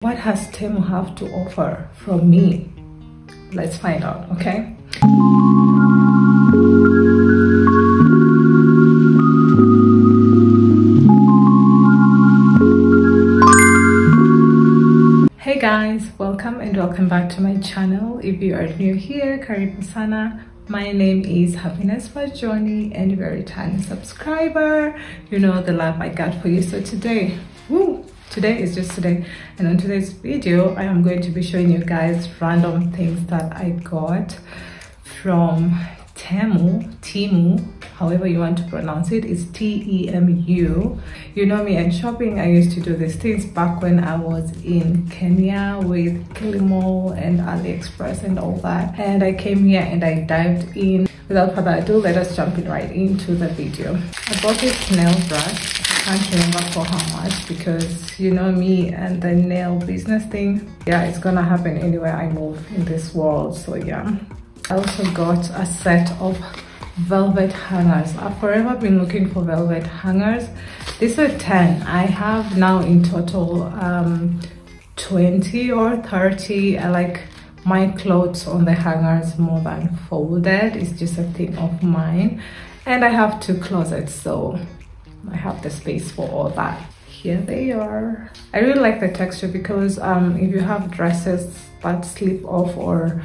What has Temu have to offer from me? Let's find out, okay? Hey guys, welcome and welcome back to my channel. If you are new here, karibu sana. My name is Happiness Majoni, and if you're a returning subscriber, you know the love I got for you. So today, today is just today, and on today's video I am going to be showing you guys random things that I got from Temu, however you want to pronounce it. It's T-E-M-U. You know me and shopping, I used to do these things back when I was in Kenya with Kilimall and AliExpress and all that, and I came here and I dived in. Without further ado, let us jump in right into the video. I bought this nail brush. I can't remember for how much, because you know me and the nail business thing. Yeah, it's gonna happen anywhere I move in this world, so yeah. I also got a set of velvet hangers. I've forever been looking for velvet hangers. These were 10. I have now in total 20 or 30. I like my clothes on the hangers more than folded. It's just a thing of mine, and I have 2 closets, so I have the space for all that. Here they are. I really like the texture, because if you have dresses that slip off or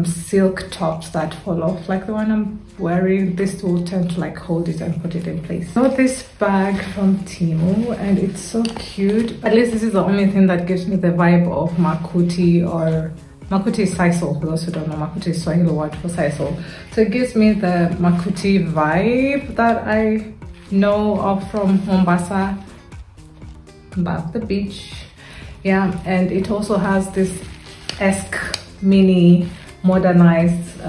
silk tops that fall off like the one I'm wearing, this will tend to like hold it and put it in place. I got this bag from Temu, and it's so cute. At least this is the only thing that gives me the vibe of Makuti, or Makuti is sisal. For those who don't know, Makuti is Swahili word for sisal. So it gives me the Makuti vibe that I know of from Mombasa, above the beach. Yeah, and it also has this mini modernized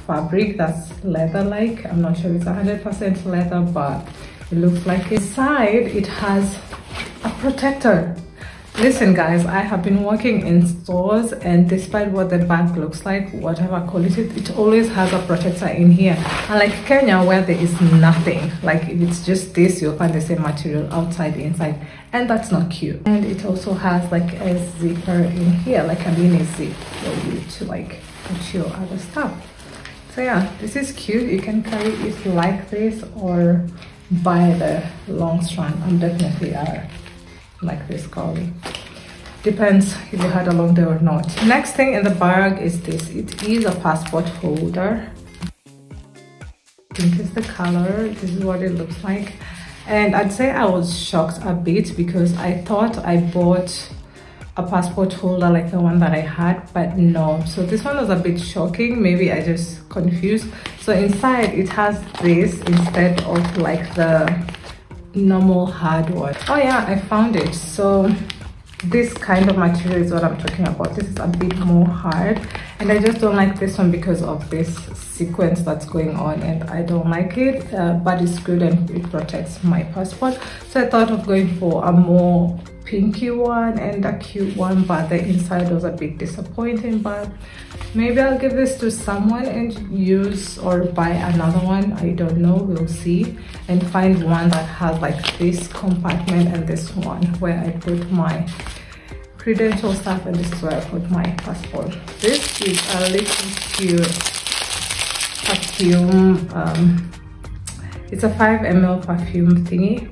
fabric that's leather-like. I'm not sure it's 100% leather, but it looks like it. Inside it has a protector. Listen guys, I have been working in stores, and despite what the bag looks like, whatever quality, it always has a protector in here. Unlike Kenya, where there is nothing, like if it's just this, you'll find the same material outside, inside, and that's not cute. And it also has like a zipper in here, like a mini zip for you to like put your other stuff. So yeah, this is cute. You can carry it like this or buy the long strand. I'm definitely like this girly. Depends if you had a long day or not. Next thing in the bag is this. It is a passport holder. Pink is the color. This is what it looks like. And I'd say I was shocked a bit, because I thought I bought a passport holder like the one that I had, but no. So this one was a bit shocking. Maybe I just confused. So inside it has this instead of like the normal hard one. Oh yeah, I found it. So this kind of material is what I'm talking about. This is a bit more hard, and I just don't like this one because of this sequence that's going on, and I don't like it, but it's good and it protects my passport. So I thought of going for a more pinky one and a cute one, but the inside was a bit disappointing. But maybe I'll give this to someone and use, or buy another one. I don't know, we'll see, and find one that has like this compartment and this one where I put my credential stuff, and this is where I put my passport. This is a little cute perfume. It's a 5 ml perfume thingy.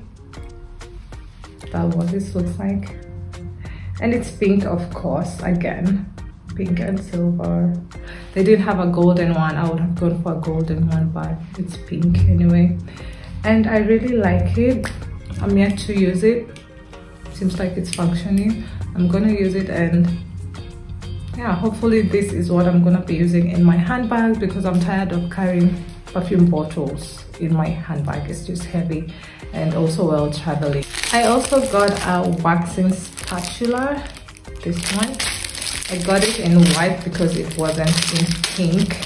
That's what this looks like, and it's pink, of course, again, pink and silver. They did have a golden one. I would have gone for a golden one, but it's pink anyway, and I really like it. I'm yet to use it. Seems like it's functioning. I'm gonna use it, and yeah, hopefully this is what I'm gonna be using in my handbag, because I'm tired of carrying perfume bottles in my handbag. It's just heavy, and also while traveling. I also got a waxing spatula. This one, I got it in white because it wasn't in pink.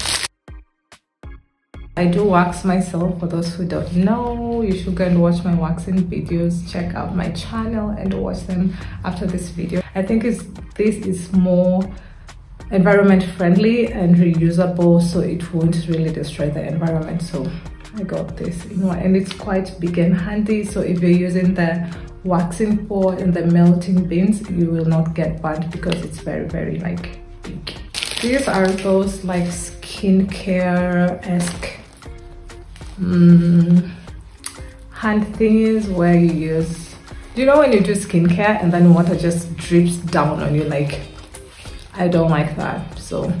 I do wax myself. For those who don't know, you should go and watch my waxing videos. Check out my channel and watch them after this video. I think this is more environment friendly and reusable, so it won't really destroy the environment. So I got this in one, and it's quite big and handy. So if you're using the waxing board and the melting bins, you will not get burnt because it's very, very like big. These are those like skincare-esque hand thingies where you use, do you know when you do skincare and then water just drips down on you? Like, I don't like that. So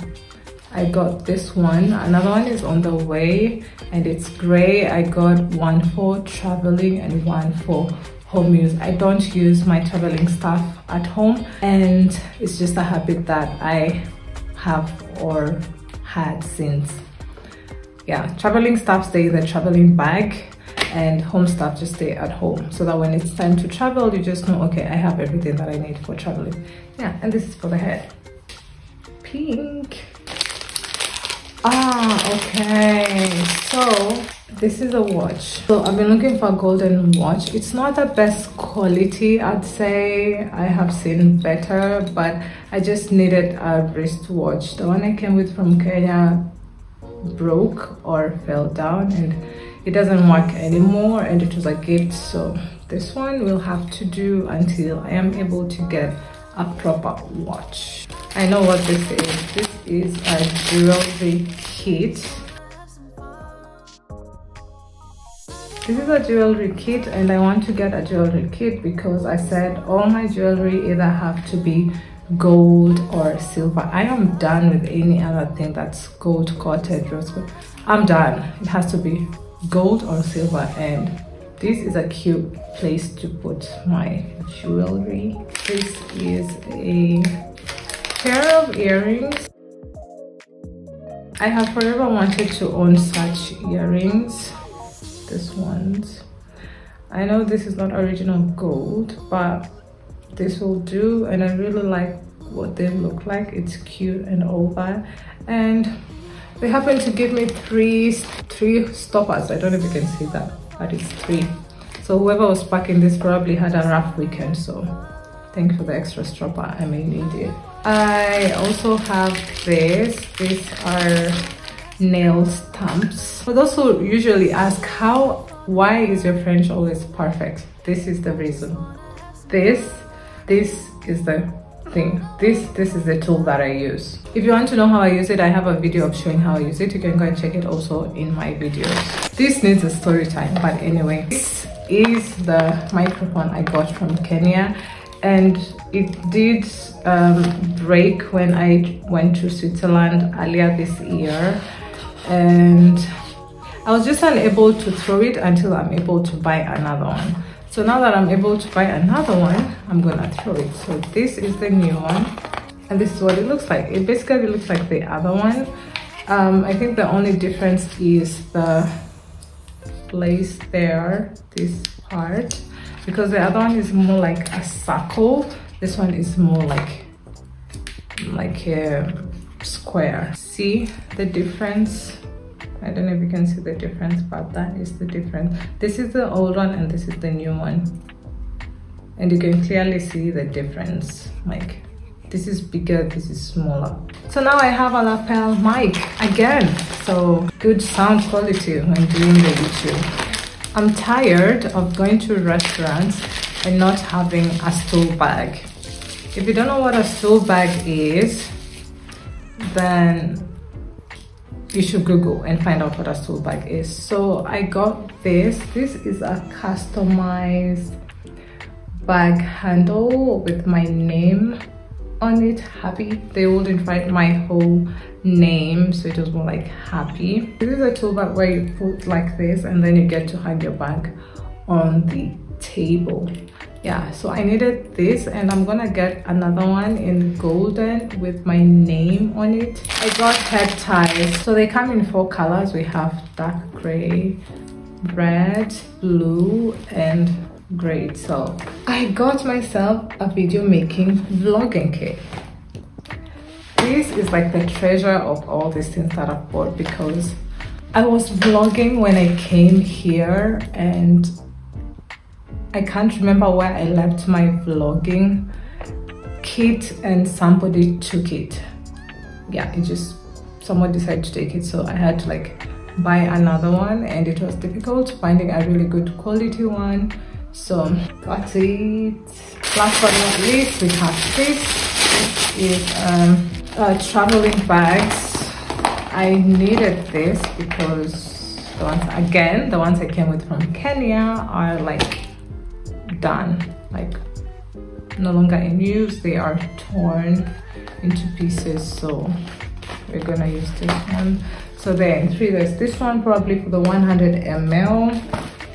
I got this one. Another one is on the way and it's gray. I got one for traveling and one for home use. I don't use my traveling stuff at home, and it's just a habit that I have or had since, yeah, traveling stuff stay in the traveling bag and home stuff just stay at home, so that when it's time to travel, you just know, okay, I have everything that I need for traveling. Yeah, and this is for the hair. Pink. Okay, so this is a watch. So I've been looking for a golden watch. It's not the best quality, I'd say. I have seen better, but I just needed a wristwatch. The one I came with from Kenya broke or fell down and it doesn't work anymore, and it was a gift, so this one will have to do until I am able to get a proper watch. I know what this is. This is a jewelry kit. This is a jewelry kit, and I want to get a jewelry kit because I said all my jewelry either have to be gold or silver. I am done with any other thing that's gold coated rose gold. I'm done. It has to be gold or silver, and this is a cute place to put my jewelry. This is a pair of earrings. I have forever wanted to own such earrings. This ones. I know this is not original gold, but this will do, and I really like what they look like. It's cute and all that, and they happen to give me three stoppers. I don't know if you can see that, but it's 3. So whoever was packing this probably had a rough weekend, so thank you for the extra stopper. I may need it. I also have this. These are nail stamps. For those who usually ask why is your French always perfect, this is the reason. This is the thing. This is the tool that I use. If you want to know how I use it, I have a video of showing how I use it. You can go and check it also in my videos. This needs a story time, but anyway, this is the microphone I got from Kenya, and it did break when I went to Switzerland earlier this year, and I was just unable to throw it until I'm able to buy another one. So now that I'm able to buy another one, I'm gonna throw it. So this is the new one, and this is what it looks like. It basically looks like the other one. I think the only difference is the place there, this part, because the other one is more like a circle. This one is more like a square. See the difference? I don't know if you can see the difference, but that is the difference. This is the old one and this is the new one, and you can clearly see the difference. Like, this is bigger, this is smaller. So now I have a lapel mic again, so good sound quality when doing the YouTube. I'm tired of going to restaurants and not having a stool bag. If you don't know what a stool bag is, then you should Google and find out what a stool bag is. So I got this. This is a customized bag handle with my name on it, Happy. They wouldn't write my whole name, so it was more like Happy. This is a tool bag where you put like this, and then you get to hang your bag on the table. Yeah, so I needed this, and I'm gonna get another one in golden with my name on it. I got head ties. So they come in 4 colors. We have dark gray, red, blue, and gray. So I got myself a video making vlogging kit. This is like the treasure of all these things that I've bought, because I was vlogging when I came here, and I can't remember where I left my vlogging kit, and somebody took it. Yeah, it just, someone decided to take it, so I had to like buy another one, and it was difficult finding a really good quality one So that's it. Last but not least, we have this. This is traveling bags. I needed this because the ones I came with from Kenya are like done, like no longer in use. They are torn into pieces, so we're gonna use this one. So there are three. There's this one probably for the 100 ml,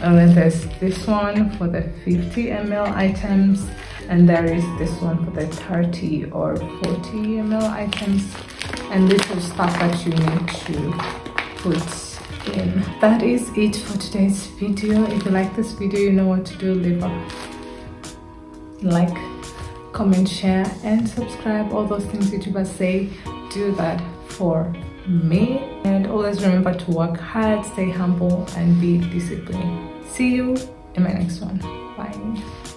and then there's this one for the 50 ml items, and there is this one for the 30 or 40 ml items. And this is stuff that you need to put in. That is it for today's video. If you like this video, you know what to do. Leave a like, comment, share, and subscribe. All those things YouTubers say, do that for me. And always remember to work hard, stay humble, and be disciplined. See you in my next one. Bye.